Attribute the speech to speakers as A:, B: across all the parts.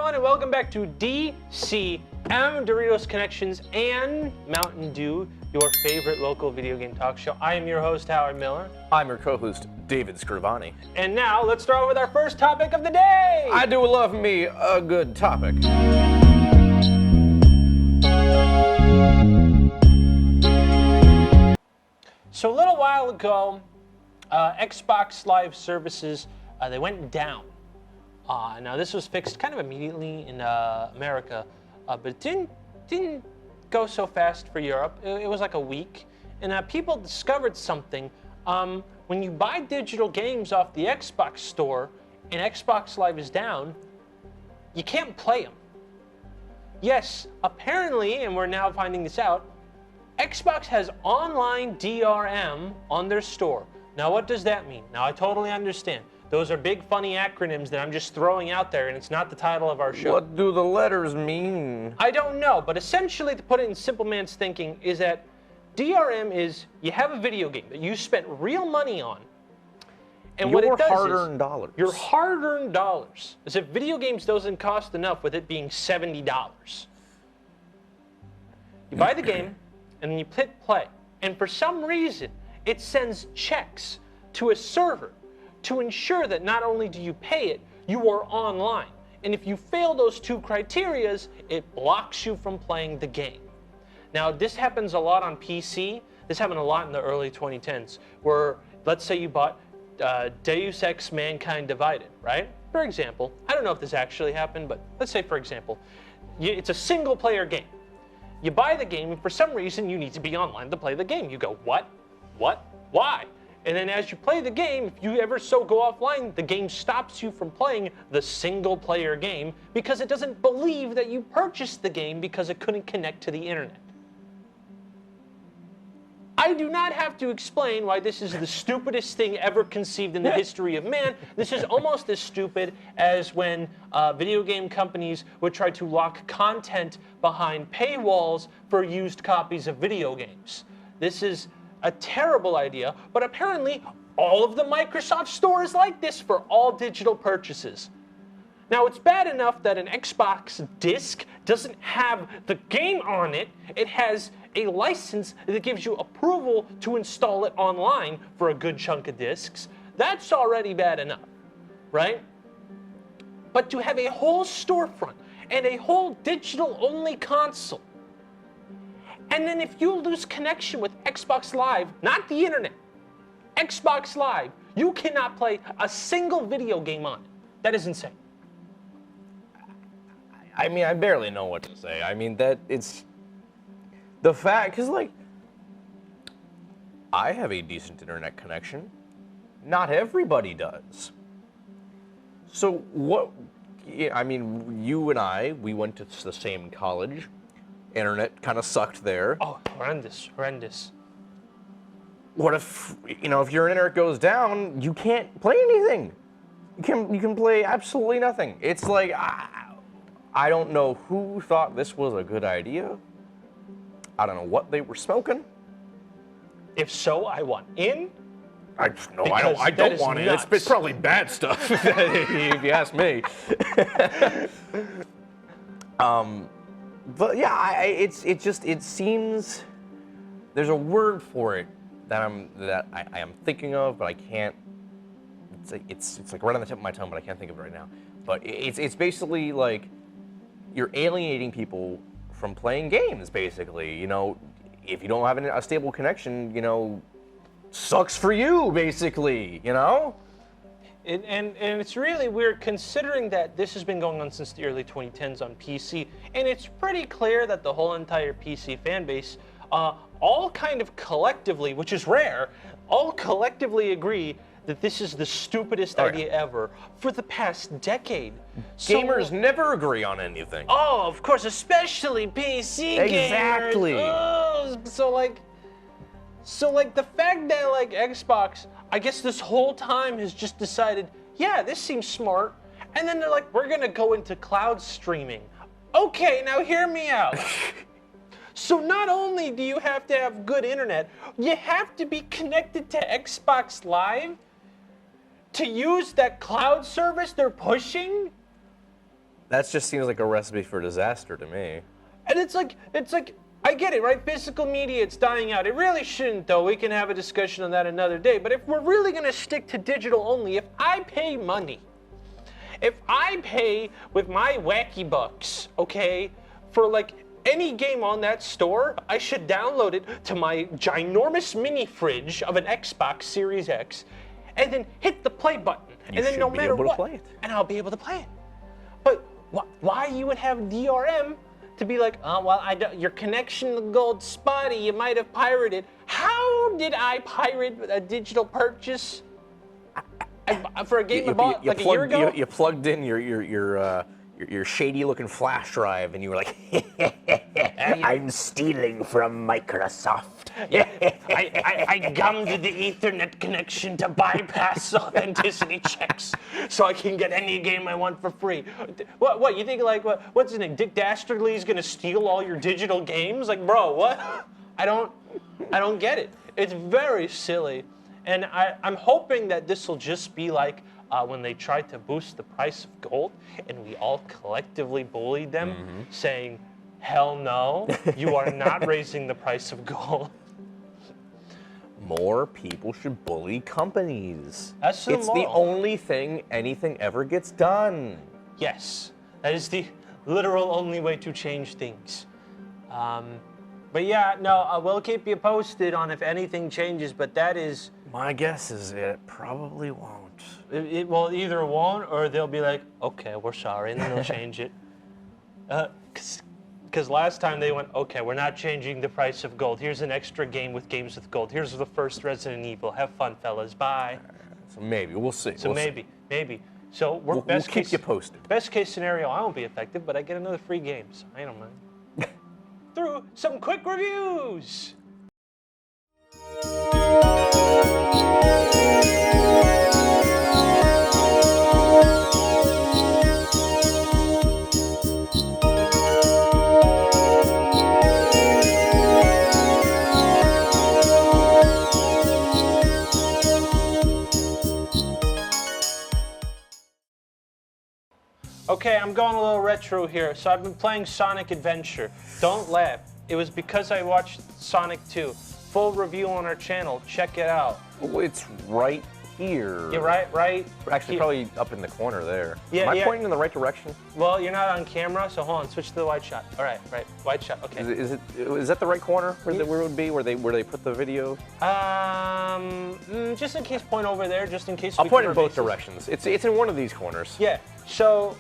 A: everyone, and welcome back to DCM, Doritos Connections, and Mountain Dew, your favorite local video game talk show. I am your host, Howard Miller.
B: I'm your co-host, David Scrivani.
A: And now, let's start with our first topic of the day!
B: I do love me a good topic.
A: So a little while ago, Xbox Live services, they went down. Now this was fixed kind of immediately in America, but it didn't go so fast for Europe. It was like a week, and people discovered something. When you buy digital games off the Xbox store and Xbox Live is down, you can't play them. Yes, apparently, and we're now finding this out, Xbox has online DRM on their store. Now what does that mean? Now I totally understand. Those are big funny acronyms that I'm just throwing out there, and it's not the title of our show.
B: What do the letters mean?
A: I don't know, but essentially, to put it in simple man's thinking, is that DRM is you have a video game that you spent real money on, and what it does
B: hard-earned dollars.
A: Your hard-earned dollars. As if video games doesn't cost enough with it being $70. You buy the game, and then you hit play, and for some reason, it sends checks to a server to ensure that not only do you pay it, you are online. And if you fail those two criterias, it blocks you from playing the game. Now, this happens a lot on PC. This happened a lot in the early 2010s, where let's say you bought Deus Ex Mankind Divided, right? For example, I don't know if this actually happened, but let's say, for example, it's a single-player game. You buy the game, and for some reason, you need to be online to play the game. You go, what? What? Why? And then as you play the game, if you ever so go offline, the game stops you from playing the single-player game because it doesn't believe that you purchased the game because it couldn't connect to the internet. I do not have to explain why this is the stupidest thing ever conceived in the history of man. This is almost as stupid as when video game companies would try to lock content behind paywalls for used copies of video games. This is a terrible idea, but apparently all of the Microsoft Store is like this for all digital purchases. Now, it's bad enough that an Xbox disc doesn't have the game on it. It has a license that gives you approval to install it online for a good chunk of discs. That's already bad enough, right? But to have a whole storefront and a whole digital-only console, and then if you lose connection with Xbox Live, not the internet, Xbox Live, you cannot play a single video game on it. That is insane.
B: I mean, I barely know what to say. I mean, that it's the fact, because, like, I have a decent internet connection. Not everybody does. So what, I mean, you and I, we went to the same college. Internet kind of sucked there.
A: Oh, horrendous.
B: What if, you know, if your internet goes down, you can't play anything. You can play absolutely nothing. It's like, I don't know who thought this was a good idea. I don't know what they were smoking.
A: If so, I want in.
B: I don't want it. It's probably bad stuff, if you ask me. But yeah, it seems there's a word for it that I am thinking of, but I can't. It's like right on the tip of my tongue, but I can't think of it right now. But it's basically like you're alienating people from playing games. Basically, you know, if you don't have a stable connection, you know, sucks for you. Basically, you know.
A: And it's really weird considering that this has been going on since the early 2010s on PC, and it's pretty clear that the whole entire PC fan base, all kind of collectively, which is rare, all collectively agree that this is the stupidest idea ever for the past decade.
B: Gamers never agree on anything.
A: Oh, of course, especially PC gamers.
B: Exactly.
A: Oh, so like the fact that like Xbox, I guess this whole time has just decided, yeah, this seems smart. And then they're like, we're gonna go into cloud streaming. Okay, now hear me out. So not only do you have to have good internet, you have to be connected to Xbox Live to use that cloud service they're pushing?
B: That just seems like a recipe for disaster to me.
A: And it's like, I get it, right? Physical media, it's dying out. It really shouldn't, though. We can have a discussion on that another day. But if we're really going to stick to digital only, if I pay money, if I pay with my wacky bucks, okay, for like any game on that store, I should download it to my ginormous mini fridge of an Xbox Series X, and then hit the play button.
B: You
A: and then
B: should
A: no
B: be
A: matter
B: able to
A: what,
B: play it.
A: and I'll be able to play it. But why you would have DRM to be like, oh, well, your connection to Gold spotty, you might have pirated. How did I pirate a digital purchase for a game I bought like a year ago?
B: You plugged in your shady-looking flash drive, and you were like, "I'm stealing from Microsoft."
A: Yeah, I gummed the Ethernet connection to bypass authenticity checks, so I can get any game I want for free. What you think? Like, what's his name? Dick Dastardly's gonna steal all your digital games? Like, bro, what? I don't get it. It's very silly, and I'm hoping that this will just be like when they tried to boost the price of gold, and we all collectively bullied them, saying, "Hell no, you are not raising the price of gold."
B: More people should bully companies.
A: That's the
B: It's the
A: moral.
B: only thing anything ever gets done.
A: Yes, that is the literal only way to change things. But yeah, no, we'll keep you posted on if anything changes, but that is...
B: My guess is it probably won't.
A: It will either won't, or they'll be like, okay, we're sorry, and then they'll change it. Because last time they went, okay, we're not changing the price of gold. Here's an extra game with games with gold. Here's the first Resident Evil. Have fun, fellas. Bye.
B: So maybe, we'll see.
A: So maybe. So
B: We'll keep you posted.
A: Best case scenario, I won't be affected, but I get another free game, so I don't mind. Through some quick reviews. Okay, I'm going a little retro here. So I've been playing Sonic Adventure. Don't laugh. It was because I watched Sonic 2. Full review on our channel. Check it out.
B: Oh, it's right here.
A: Yeah, right.
B: Actually,
A: here.
B: probably up in the corner there.
A: Yeah,
B: Am I
A: yeah.
B: pointing in the right direction?
A: Well, you're not on camera, so hold on. Switch to the wide shot. All right, wide shot. Okay.
B: Is that the right corner where it would be, where they put the video?
A: Just in case, point over there. Just in case.
B: I'll
A: we
B: point
A: cover
B: in both
A: bases.
B: directions. It's in one of these corners.
A: Yeah. So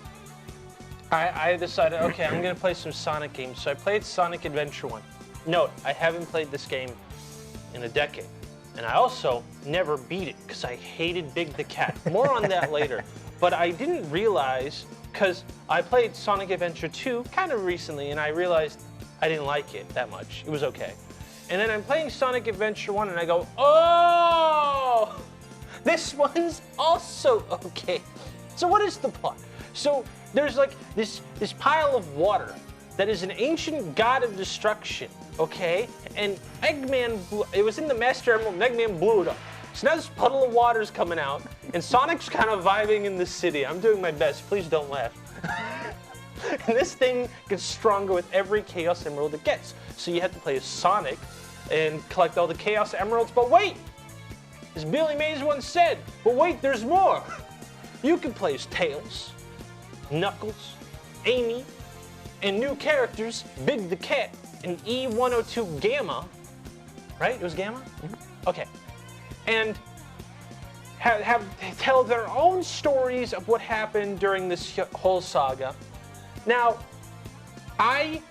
A: I decided, okay, I'm gonna play some Sonic games. So I played Sonic Adventure 1. Note, I haven't played this game in a decade. And I also never beat it because I hated Big the Cat. More on that later. But I didn't realize, because I played Sonic Adventure 2 kind of recently, and I realized I didn't like it that much. It was okay. And then I'm playing Sonic Adventure 1, and I go, oh, this one's also okay. So what is the plot? So there's like this pile of water that is an ancient god of destruction, okay? And Eggman, it was in the Master Emerald, and Eggman blew it up. So now this puddle of water is coming out, and Sonic's kind of vibing in the city. I'm doing my best, please don't laugh. And this thing gets stronger with every Chaos Emerald it gets. So you have to play as Sonic and collect all the Chaos Emeralds, but wait! As Billy Mays once said, but wait, there's more! You can play as Tails, Knuckles, Amy, and new characters, Big the Cat and E102 Gamma, right? It was Gamma? Mm-hmm. Okay. And tell their own stories of what happened during this whole saga. Now, I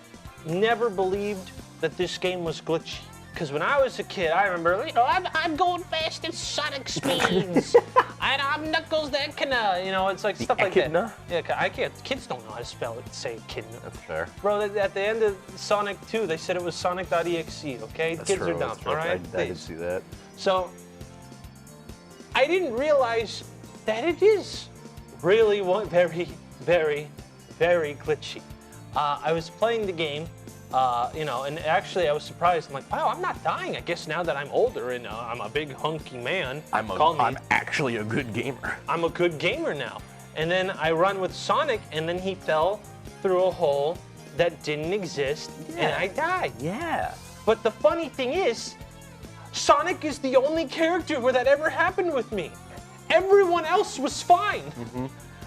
A: never believed that this game was glitchy. Because when I was a kid, I remember, I'm going fast at Sonic speeds. I'm Knuckles the Echidna. It's like stuff like that. Yeah, I can't. Kids don't know how to spell it. Say Echidna.
B: That's fair.
A: Bro, at the end of Sonic 2, they said it was Sonic.exe. Okay,
B: That's
A: kids
B: true,
A: are dumb.
B: that's true.
A: All right,
B: I did see that.
A: So I didn't realize that it is really very, very, very glitchy. I was playing the game. And actually I was surprised. I'm like, wow, I'm not dying. I guess now that I'm older and I'm a big hunky man,
B: I'm actually a good gamer.
A: I'm a good gamer now. and then I run with Sonic, and then he fell through a hole that didn't exist, and I died.
B: Yeah.
A: But the funny thing is, Sonic is the only character where that ever happened with me. Everyone else was fine.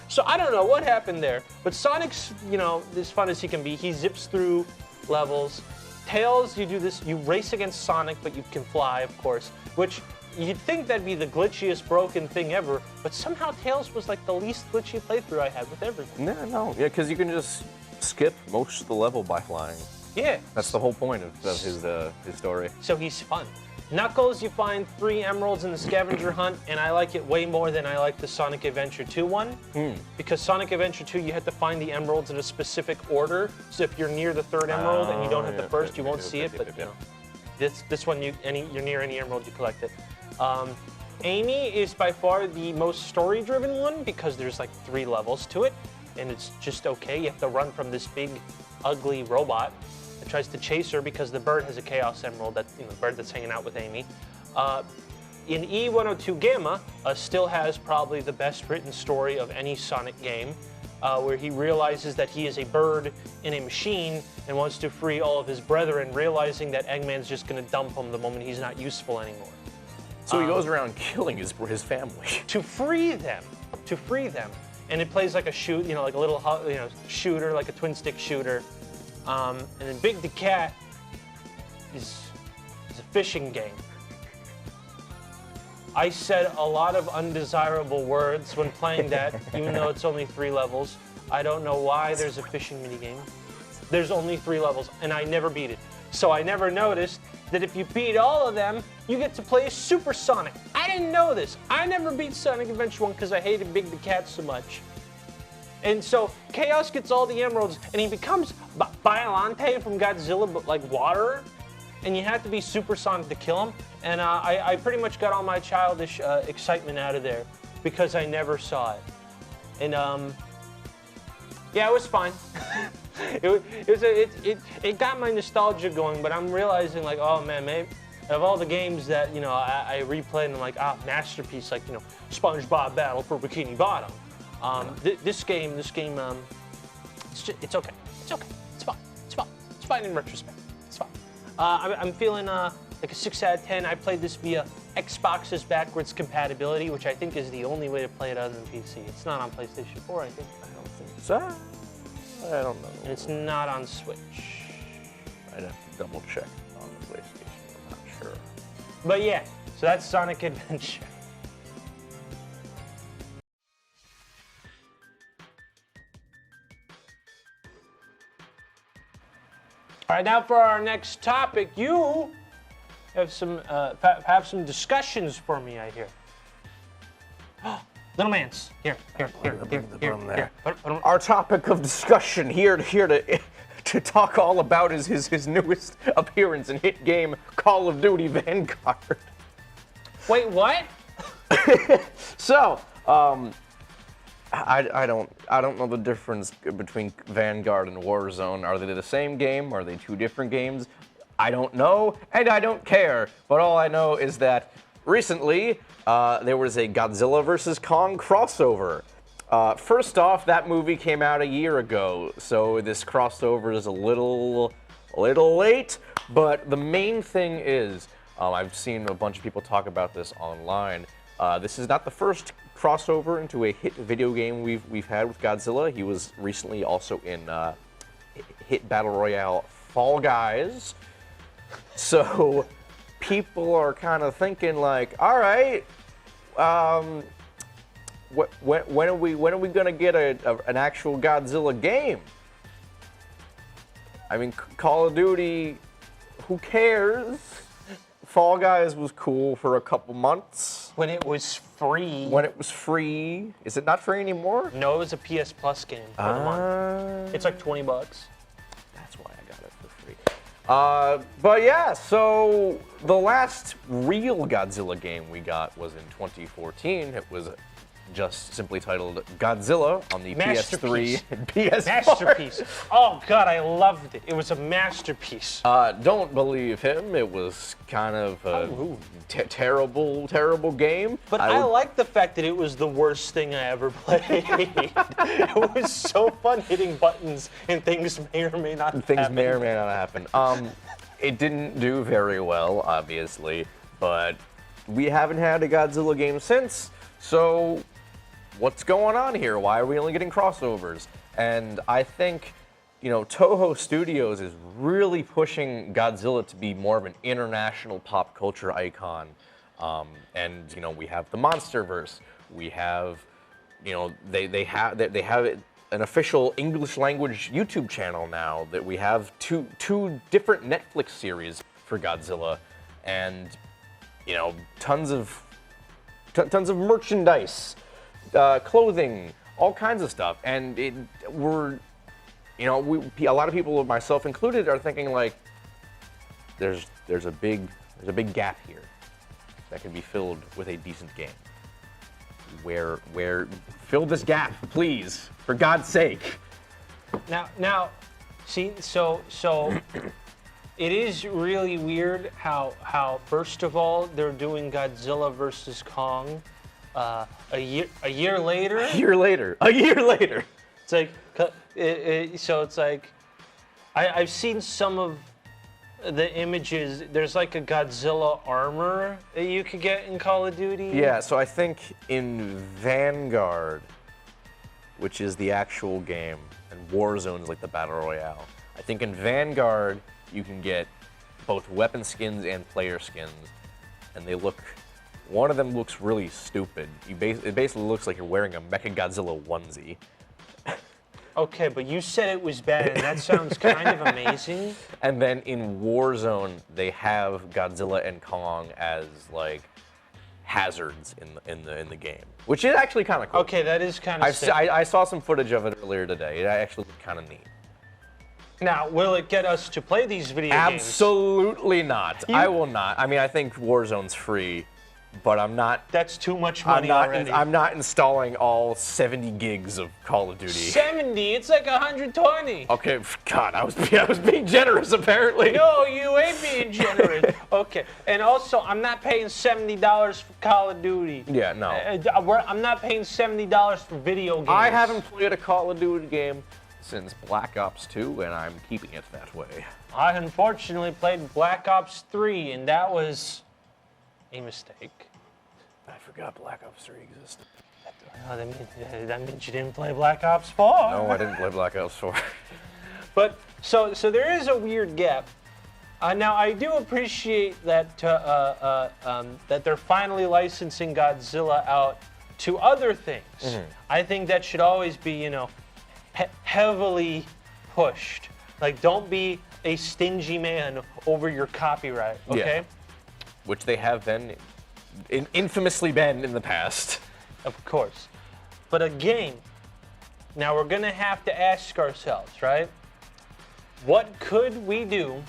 A: So I don't know what happened there, but Sonic's, you know, as fun as he can be. He zips through levels. Tails, you do this, you race against Sonic, but you can fly, of course, which you'd think that'd be the glitchiest broken thing ever, but somehow Tails was like the least glitchy playthrough I had with everything.
B: No, yeah, because you can just skip most of the level by flying.
A: Yeah.
B: That's the whole point of his story.
A: So he's fun. Knuckles, you find 3 emeralds in the scavenger hunt, and I like it way more than I like the Sonic Adventure 2 one. Because Sonic Adventure 2, you had to find the emeralds in a specific order. So if you're near the 3rd emerald and you don't have the first, you won't see it. But you know, this one, you're near any emerald, you collect it. Amy is by far the most story-driven one because there's like 3 levels to it, and it's just okay. You have to run from this big, ugly robot that tries to chase her because the bird has a Chaos Emerald, that, you know, the bird that's hanging out with Amy. In E102 Gamma, still has probably the best written story of any Sonic game, where he realizes that he is a bird in a machine and wants to free all of his brethren, realizing that Eggman's just going to dump him the moment he's not useful anymore.
B: So he goes around killing his family.
A: To free them. And it plays like a like a little, shooter, like a twin stick shooter. And then Big the Cat is a fishing game. I said a lot of undesirable words when playing that, even though it's only 3 levels. I don't know why there's a fishing minigame. There's only 3 levels, and I never beat it. So I never noticed that if you beat all of them, you get to play as Super Sonic. I didn't know this. I never beat Sonic Adventure 1 because I hated Big the Cat so much. And so Chaos gets all the emeralds, and he becomes Biollante from Godzilla, but like water. And you have to be Super Sonic to kill him. And I pretty much got all my childish excitement out of there because I never saw it. And yeah, it was fine. It got my nostalgia going, but I'm realizing like, oh man, maybe of all the games that, you know, I replayed and I'm like, masterpiece, like, you know, SpongeBob Battle for Bikini Bottom. This game, it's okay. It's okay. It's fine in retrospect. It's fine. I'm feeling like a 6 out of 10. I played this via Xbox's backwards compatibility, which I think is the only way to play it other than PC. It's not on PlayStation 4, I think.
B: I don't think so. I don't know.
A: And it's not on Switch.
B: I'd have to double check on the PlayStation. I'm not sure.
A: But yeah, so that's Sonic Adventure. All right, now for our next topic, you have some discussions for me, I hear. Little man's here.
B: Our topic of discussion here to talk all about is his newest appearance in hit game Call of Duty Vanguard.
A: Wait, what?
B: So, I don't know the difference between Vanguard and Warzone. Are they the same game? Are they 2 different games? I don't know, and I don't care. But all I know is that recently there was a Godzilla vs. Kong crossover. First off, that movie came out a year ago, so this crossover is a little late. But the main thing is, I've seen a bunch of people talk about this online. This is not the first crossover into a hit video game we've had with Godzilla. He was recently also in hit battle royale Fall Guys. So people are kind of thinking like, all right, when are we gonna get an actual Godzilla game? I mean, Call of Duty, who cares? Fall Guys was cool for a couple months.
A: When it was free.
B: Is it not free anymore?
A: No, it was a PS Plus game for the month. It's like $20.
B: That's why I got it for free. But yeah, so the last real Godzilla game we got was in 2014. It was just simply titled Godzilla on the PS3 and PS4.
A: Masterpiece. Oh God, I loved it. It was a masterpiece.
B: Don't believe him. It was kind of a terrible game.
A: But I like the fact that it was the worst thing I ever played. It was so fun hitting buttons and things may or may not happen.
B: May or may not happen. It didn't do very well, obviously, but we haven't had a Godzilla game since, so what's going on here? Why are we only getting crossovers? And I think, Toho Studios is really pushing Godzilla to be more of an international pop culture icon. And we have the MonsterVerse. We have, they have an official English language YouTube channel now. That we have two different Netflix series for Godzilla, and tons of merchandise, clothing, all kinds of stuff. And a lot of people, myself included, are thinking like, there's a big gap here that can be filled with a decent game. Where fill this gap, please, for God's sake.
A: Now, see, so it is really weird how first of all they're doing Godzilla versus Kong a year later.
B: A year later.
A: It's like so it's like I've seen some of the images. There's like a Godzilla armor that you could get in Call of Duty.
B: Yeah, so I think in Vanguard, which is the actual game, and Warzone is like the battle royale. I think in Vanguard you can get both weapon skins and player skins, and they look. One of them looks really stupid. It basically looks like you're wearing a Mechagodzilla onesie.
A: Okay, but you said it was bad, and that sounds kind of amazing.
B: And then in Warzone, they have Godzilla and Kong as like hazards in the game, which is actually kind of cool.
A: Okay, that is kind of sick.
B: I saw some footage of it earlier today. It actually looked kind of neat.
A: Now, will it get us to play these video games?
B: Absolutely not. I will not. I mean, I think Warzone's free, but I'm not.
A: That's too much money already.
B: I'm not installing all 70 gigs of Call of Duty.
A: 70? It's like 120.
B: Okay, God, I was being generous apparently.
A: No, you ain't being generous. Okay, and also I'm not paying $70 for Call of Duty.
B: Yeah, no.
A: I'm not paying $70 for video games.
B: I haven't played a Call of Duty game since Black Ops 2, and I'm keeping it that way.
A: I unfortunately played Black Ops 3, and that was a mistake.
B: I forgot Black Ops 3 existed.
A: Oh, that means you didn't play Black Ops 4.
B: No, I didn't play Black Ops 4.
A: But so there is a weird gap. Now I do appreciate that that they're finally licensing Godzilla out to other things. Mm-hmm. I think that should always be heavily pushed. Like, don't be a stingy man over your copyright. Okay.
B: Yeah. Which they have been, infamously been in the past.
A: Of course. But a game, now we're going to have to ask ourselves, right? What could we do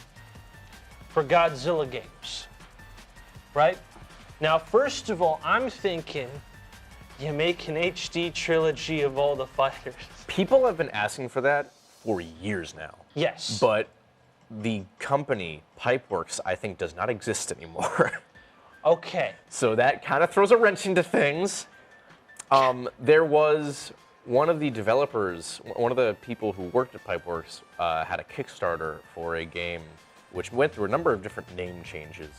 A: for Godzilla games? Right? Now, first of all, I'm thinking you make an HD trilogy of all the fighters.
B: People have been asking for that for years now.
A: Yes.
B: But the company, Pipeworks, I think does not exist anymore.
A: Okay.
B: So that kind of throws a wrench into things. There was one of the developers, one of the people who worked at Pipeworks, had a Kickstarter for a game which went through a number of different name changes.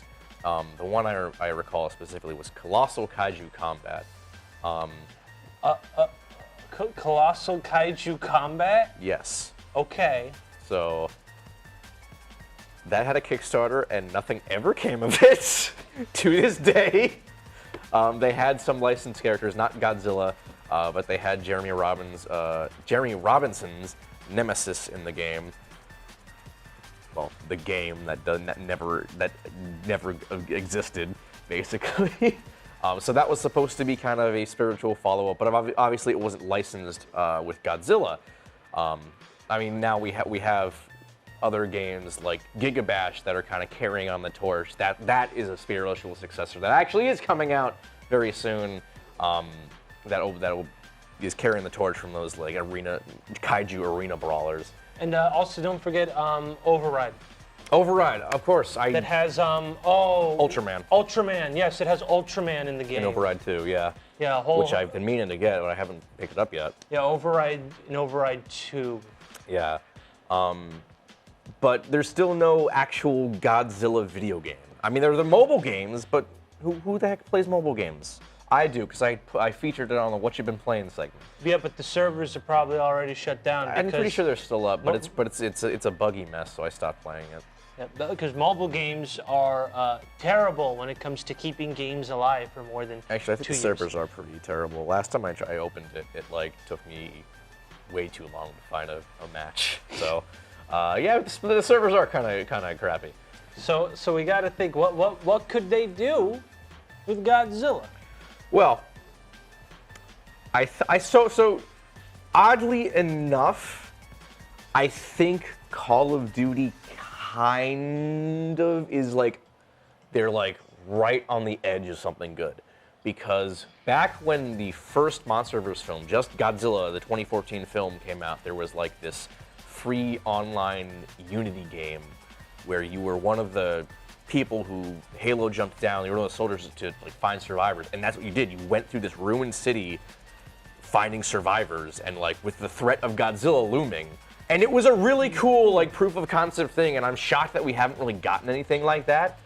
B: The one I recall specifically was Colossal Kaiju Combat.
A: Colossal Kaiju Combat?
B: Yes.
A: Okay.
B: So that had a Kickstarter and nothing ever came of it to this day. They had some licensed characters, not Godzilla, but they had Jeremy Robinson's Nemesis in the game. Well, the game that never existed, basically. So that was supposed to be kind of a spiritual follow-up, but obviously it wasn't licensed with Godzilla. I mean, now we have other games like Gigabash that are kind of carrying on the torch. That is a spiritual successor that actually is coming out very soon. that is carrying the torch from those like kaiju arena brawlers.
A: And also don't forget Override.
B: Override, of course.
A: That has Ultraman.
B: Ultraman.
A: Yes, it has Ultraman in the game.
B: And Override 2, yeah.
A: Yeah,
B: which I've been meaning to get, but I haven't picked it up yet.
A: Yeah, Override and Override 2.
B: Yeah. But there's still no actual Godzilla video game. I mean, there are the mobile games, but who the heck plays mobile games? I do, because I featured it on the What You've Been Playing segment.
A: Yeah, but the servers are probably already shut down.
B: I'm pretty sure they're still up, but it's a buggy mess, so I stopped playing it.
A: Yeah, because mobile games are terrible when it comes to keeping games alive for more than 2 years.
B: Actually, I think the servers are pretty terrible. Last time I opened it, it like took me way too long to find a match. So, yeah, the servers are kind of crappy.
A: So we got to think, what could they do with Godzilla?
B: Well, so oddly enough, I think Call of Duty kind of is like, they're like right on the edge of something good. Because back when the first MonsterVerse film, just Godzilla, the 2014 film came out, there was like this free online Unity game where you were one of the people who Halo jumped down, you were one of the soldiers to like find survivors, and that's what you did. You went through this ruined city finding survivors, and like with the threat of Godzilla looming. And it was a really cool like proof of concept thing, and I'm shocked that we haven't really gotten anything like that.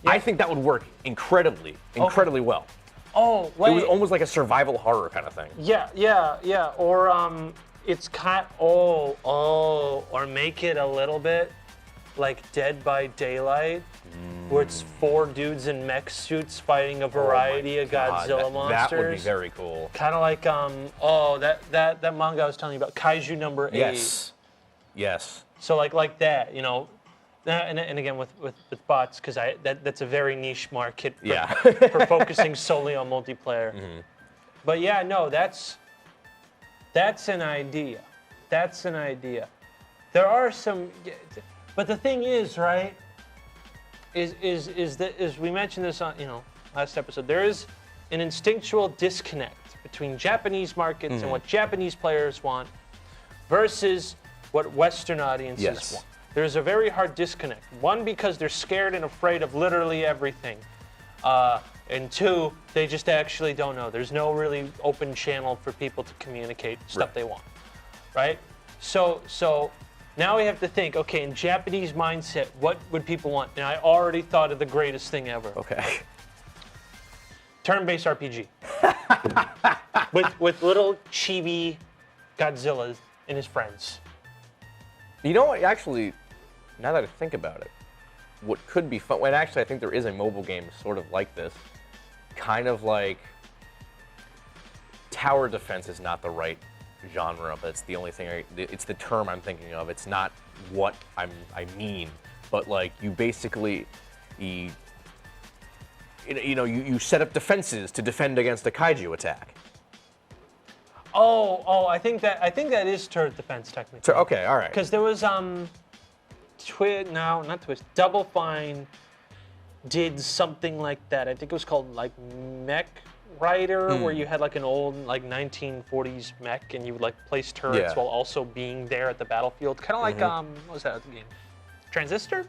B: Yeah. I think that would work incredibly well.
A: Oh, wait.
B: It was almost like a survival horror kind of thing.
A: Yeah. Or it's or make it a little bit like Dead by Daylight, where it's 4 dudes in mech suits fighting a variety of Godzilla monsters.
B: That would be very cool.
A: Kind of like that manga I was telling you about, Kaiju number 8.
B: Yes.
A: So like that, you know, and again with bots, because that's a very niche market for focusing solely on multiplayer. Mm-hmm. But yeah, no, that's an idea. That's an idea. There are some. But the thing is, right, is we mentioned this on, last episode, there is an instinctual disconnect between Japanese markets and what Japanese players want versus what Western audiences want. There's a very hard disconnect. 1, because they're scared and afraid of literally everything. And 2, they just actually don't know. There's no really open channel for people to communicate stuff they want, right? So now we have to think, okay, in Japanese mindset, what would people want? And I already thought of the greatest thing ever.
B: Okay.
A: Turn-based RPG. with little chibi Godzillas and his friends.
B: You know what, actually, now that I think about it, what could be fun, and actually I think there is a mobile game sort of like this, kind of like tower defense is not the right genre, but it's the only thing, it's the term I'm thinking of. It's not what I mean, but like you basically, you set up defenses to defend against a kaiju attack.
A: Oh, I think that is turret defense technically.
B: Okay, all right.
A: Because there was Double Fine did something like that. I think it was called like Mech Rider, where you had like an old like 1940s mech, and you would like place turrets while also being there at the battlefield. Kind of like what was that other game? Transistor?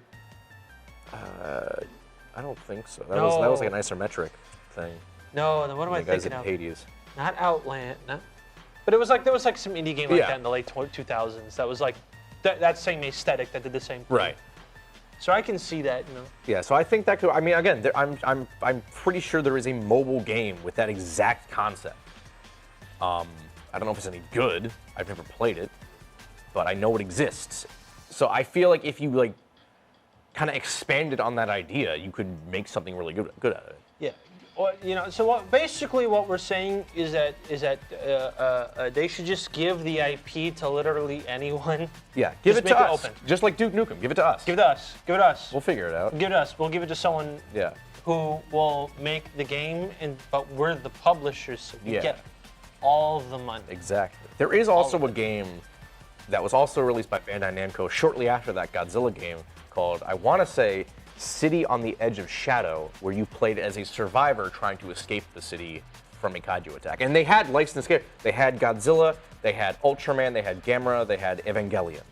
B: I don't think so. That was like an isometric thing.
A: No, then what am I thinking of?
B: The guys in Hades.
A: Not Outland. No. But there was like some indie game like that in the late 2000s. That was like that same aesthetic that did the same thing.
B: Right.
A: So I can see that,
B: Yeah, so I think that could. I mean, again, I'm pretty sure there is a mobile game with that exact concept. I don't know if it's any good. I've never played it, but I know it exists. So I feel like if you like kind of expanded on that idea, you could make something really good out of it.
A: Yeah. Well, so basically what we're saying is that they should just give the IP to literally anyone.
B: Yeah, give it to us.
A: Open.
B: Just like Duke Nukem, give it to us.
A: Give it to us. Give it to us.
B: We'll figure it out.
A: Give it to us. We'll give it to someone who will make the game, but we're the publishers, so we get all the money.
B: Exactly. There is also a game that was also released by Bandai Namco shortly after that Godzilla game called, I want to say, City on the Edge of Shadow, where you played as a survivor trying to escape the city from a kaiju attack. And they had licensed characters. They had Godzilla, they had Ultraman, they had Gamera, they had Evangelion.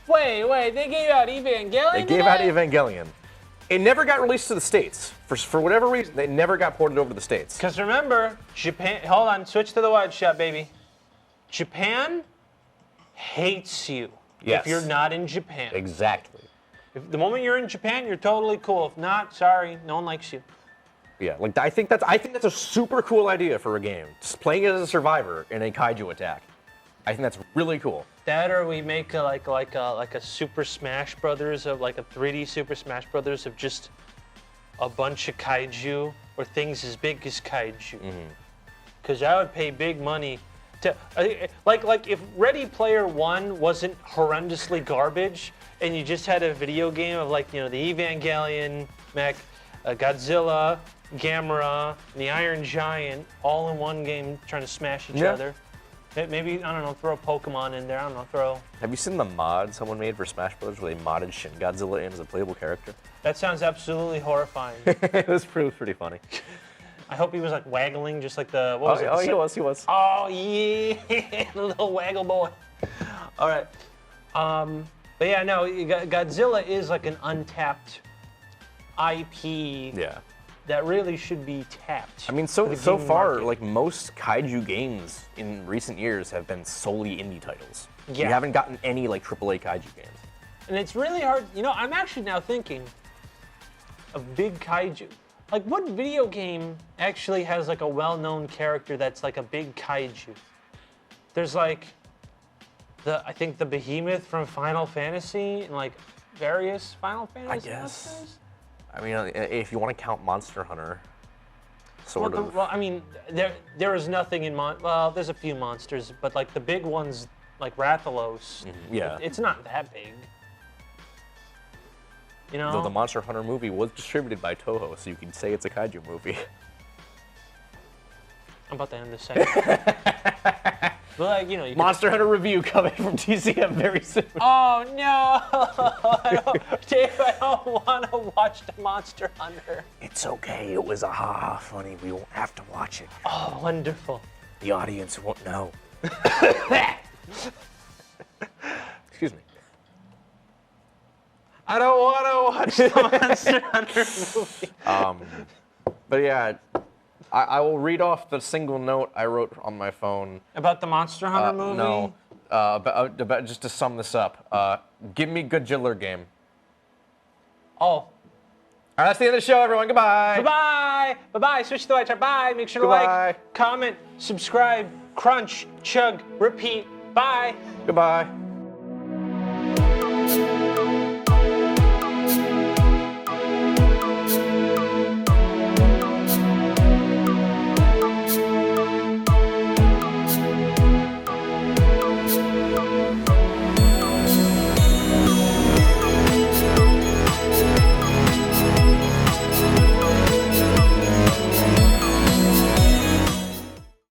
A: Wait, they gave out Evangelion?
B: They gave out Evangelion. It never got released to the States. For whatever reason, they never got ported over to the States.
A: Because remember, Japan, hold on, switch to the wide shot, baby. Japan hates you
B: Yes.
A: if you're not in Japan.
B: Exactly.
A: If the moment you're in Japan, you're totally cool. If not, sorry, no one likes you.
B: Yeah, like I think that's a super cool idea for a game. Just playing it as a survivor in a kaiju attack. I think that's really cool.
A: That, or we make like a Super Smash Brothers of like a 3D Super Smash Brothers of just a bunch of kaiju or things as big as kaiju. Because I would pay big money to like if Ready Player One wasn't horrendously garbage and you just had a video game of like the Evangelion mech, Godzilla, Gamera, and the Iron Giant all in one game trying to smash each other. Maybe, I don't know, throw Pokemon in there. I don't know, throw...
B: Have you seen the mod someone made for Smash Bros. Where they modded Shin Godzilla in as a playable character?
A: That sounds absolutely horrifying.
B: It was pretty funny.
A: I hope he was like waggling just like the... What was it?
B: He was.
A: Oh, yeah, the little waggle boy. All right. But yeah, no, Godzilla is like an untapped IP that really should be tapped.
B: I mean, so far, like most kaiju games in recent years have been solely indie titles.
A: Yeah.
B: You haven't gotten any like AAA kaiju games.
A: And it's really hard. I'm actually now thinking of big kaiju. Like, what video game actually has like a well-known character that's like a big kaiju? There's like I think the Behemoth from Final Fantasy and like various Final Fantasy.
B: I guess.
A: monsters?
B: I mean, if you want to count Monster Hunter, sort of.
A: Well, I mean, there is nothing in well, there's a few monsters, but like the big ones, like Rathalos,
B: yeah.
A: it's not that big.
B: Though the Monster Hunter movie was distributed by Toho, so you can say it's a kaiju movie.
A: I'm about to end this segment. But like, you can...
B: Monster Hunter review coming from DCM very soon.
A: Oh no! Dave, I don't want to watch the Monster Hunter.
B: It's okay. It was funny. We won't have to watch it.
A: Oh, wonderful.
B: The audience won't know. Excuse me.
A: I don't want to watch the Monster Hunter movie.
B: But yeah, I will read off the single note I wrote on my phone.
A: About the Monster Hunter movie?
B: No. About just to sum this up. Give me Godzilla game.
A: Oh.
B: All right, that's the end of the show, everyone. Goodbye.
A: Bye-bye. Bye-bye. Switch to the right side. Bye. Make sure to
B: Goodbye.
A: like, comment, subscribe, crunch, chug, repeat. Bye.
B: Goodbye.